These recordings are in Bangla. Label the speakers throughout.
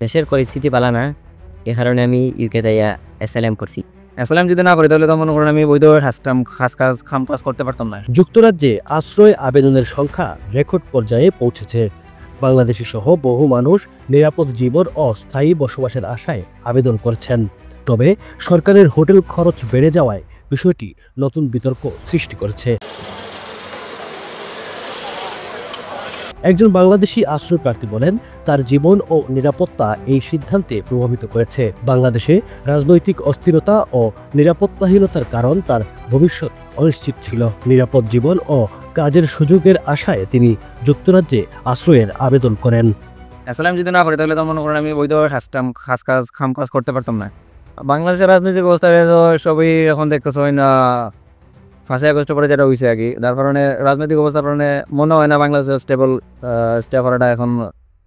Speaker 1: দেশের পরিস্থিতি ভালো না, এ কারণে আমি ইউকে যাইয়া অ্যাসাইলাম করছি।
Speaker 2: অ্যাসাইলাম যদি না করি তাহলে তো মনে করেন আমি বৈধ খাম কাজ করতে পারতাম না।
Speaker 3: যুক্তরাজ্যে আশ্রয় আবেদনের সংখ্যা রেকর্ড পর্যায়ে পৌঁছেছে। বাংলাদেশি সহ বহু মানুষ নিরাপদ জীবন ও স্থায়ী বসবাসের আশায় আবেদন করছেন। তবে সরকারের হোটেল খরচ বেড়ে যাওয়ায় বিষয়টি নতুন বিতর্ক সৃষ্টি করেছে। একজন বাংলাদেশি আশ্রয়প্রার্থী বলেন, তার জীবন ও নিরাপত্তা এই সিদ্ধান্তে প্রভাবিত করেছে। বাংলাদেশে রাজনৈতিক অস্থিরতা ও নিরাপত্তাহীনতার কারণ তার ভবিষ্যৎ অনিশ্চিত ছিল। নিরাপদ জীবন ও কাজের সুযোগের আশায় তিনি যুক্তরাজ্যে আশ্রয়ের আবেদন করেন।
Speaker 2: অ্যাসাইলাম যদি না করি তাহলে তো মনে করেন আমি বৈধ খাম কাজ করতে পারতাম না। বাংলাদেশের রাজনৈতিক অবস্থা সবই এখন দেখতেছ না 5 আগস্টের পরে যেটা হয়েছে আর কি, যার কারণে রাজনৈতিক অবস্থার কারণে মনে হয় না বাংলাদেশের স্টে করাটা এখন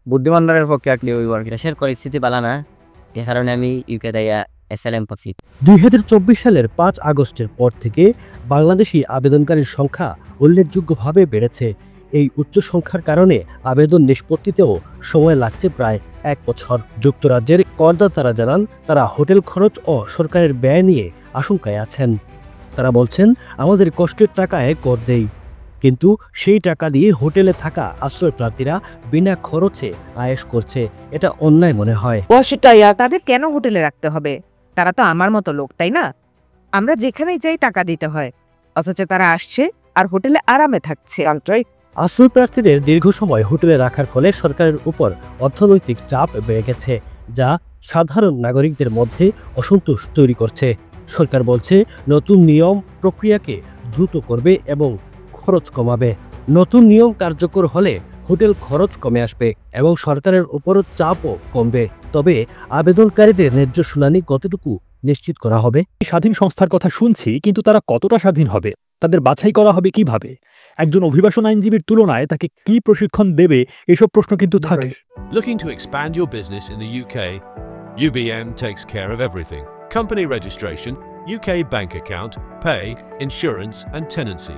Speaker 2: বুদ্ধিমানদের পক্ষে একলি হইব আর কি।
Speaker 1: দেশের পরিস্থিতি ভালো না, এ কারণে আমি ইউকে যাইয়া অ্যাসাইলাম করছি।
Speaker 3: 2024 সালের 5 আগস্টের পর থেকে বাংলাদেশি আবেদনকারীর সংখ্যা উল্লেখযোগ্যভাবে বেড়েছে। এই উচ্চ সংখ্যার কারণে আবেদন নিষ্পত্তিতেও সময় লাগছে প্রায় 1 বছর। যুক্তরাজ্যের করদাতারা জানান, তারা হোটেল খরচ ও সরকারের ব্যয় নিয়ে আশঙ্কায় আছেন। তারা বলছেন, আমাদের কষ্টের টাকায় কর দেই, কিন্তু সেই টাকা দিয়ে হোটেলে থাকা আশ্রয় প্রার্থীরা বিনা খরচে আয়েশ করছে। এটা অন্যায় মনে হয়।
Speaker 4: তাদের কেন হোটেলে রাখতে হবে? তারা তো আমার মতো লোক, তাই না? আমরা যেখানেই যাই টাকা দিতে হয়, অথচ তারা আসছে আর হোটেলে আরামে থাকছে।
Speaker 3: আশ্রয় প্রার্থীদের দীর্ঘ সময় হোটেলে রাখার ফলে সরকারের উপর অর্থনৈতিক চাপ বেড়ে গেছে, যা সাধারণ নাগরিকদের মধ্যে অসন্তোষ তৈরি করছে। সরকার বলছে, নতুন নিয়ম প্রক্রিয়াকে দ্রুত করবে এবং খরচ কমাবে। নতুন নিয়ম কার্যকর হলে হোটেল খরচ কমে আসবে এবং সরকারের উপরও চাপও কমবে। তবে আবেদনকারীদের ন্যায্য শুনানি কতটুকু নিশ্চিত করা হবে?
Speaker 5: স্বাধীন সংস্থার কথা শুনছি, কিন্তু তারা কতটা স্বাধীন হবে? তাদের বাছাই করা হবে কিভাবে? একজন অভিবাসন আইনজীবীর তুলনায় তাকে কি প্রশিক্ষণ দেবে, এসব প্রশ্ন কিন্তু থাকে।
Speaker 6: Looking to expand your business in the UK? UBM takes care of everything. Company registration, UK bank account, pay, insurance and tenancy.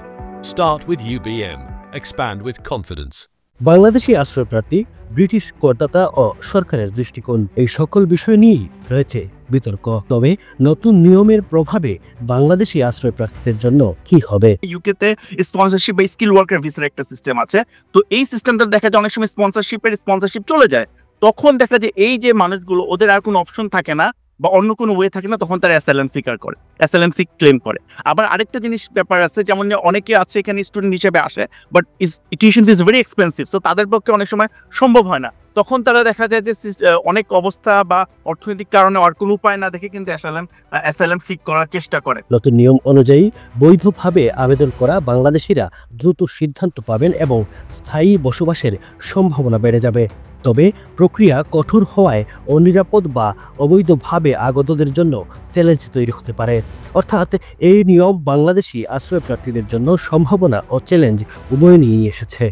Speaker 6: Start with UBM. Expand with confidence.
Speaker 3: Bangladeshi আশ্রয়প্রার্থী, ব্রিটিশ করদাতা ও সরকারের দৃষ্টিকোণ, এই সকল বিষয় নিয়েই রয়েছে বিতর্ক। তবে নতুন নিয়মের প্রভাবে বাংলাদেশি আশ্রয়প্রার্থীদের জন্য কি হবে?
Speaker 7: ইউকেতে স্পন্সরশিপ বা স্কিল ওয়ার্কার ভিসার একটা সিস্টেম আছে। তো এই সিস্টেমটা দেখা যায় অনেক সময় স্পন্সরশিপ চলে যায়, তখন দেখা যায় এই যে মানুষগুলো, ওদের আর কোনো অপশন থাকে না বা অন্য কোনো ওয়ে থাকে না, তখন তারা অ্যাসাইলাম সিক ক্লেম করে। আবার আরেকটা জিনিস ব্যাপার আছে, যেমন অনেকে আছে এখানে স্টুডেন্ট হিসেবে আসে, but tuition fees very expensive, so তাদের পক্ষে অনেক সময় সম্ভব হয় না। তখন তারা দেখা যায় যে অনেক অবস্থা বা অর্থনৈতিক কারণে আর কোনো উপায় না দেখে কিন্তু অ্যাসাইলাম সিক করার চেষ্টা করে।
Speaker 3: নতুন নিয়ম অনুযায়ী বৈধভাবে আবেদন করা বাংলাদেশিরা দ্রুত সিদ্ধান্ত পাবেন এবং স্থায়ী বসবাসের সম্ভাবনা বেড়ে যাবে। তবে প্রক্রিয়া কঠোর হওয়ায় অনিরাপদ বা অবৈধভাবে আগতদের জন্য চ্যালেঞ্জ তৈরি হতে পারে। অর্থাৎ এই নিয়ম বাংলাদেশি আশ্রয়প্রার্থীদের জন্য সম্ভাবনা ও চ্যালেঞ্জ উভয় নিয়েই এসেছে।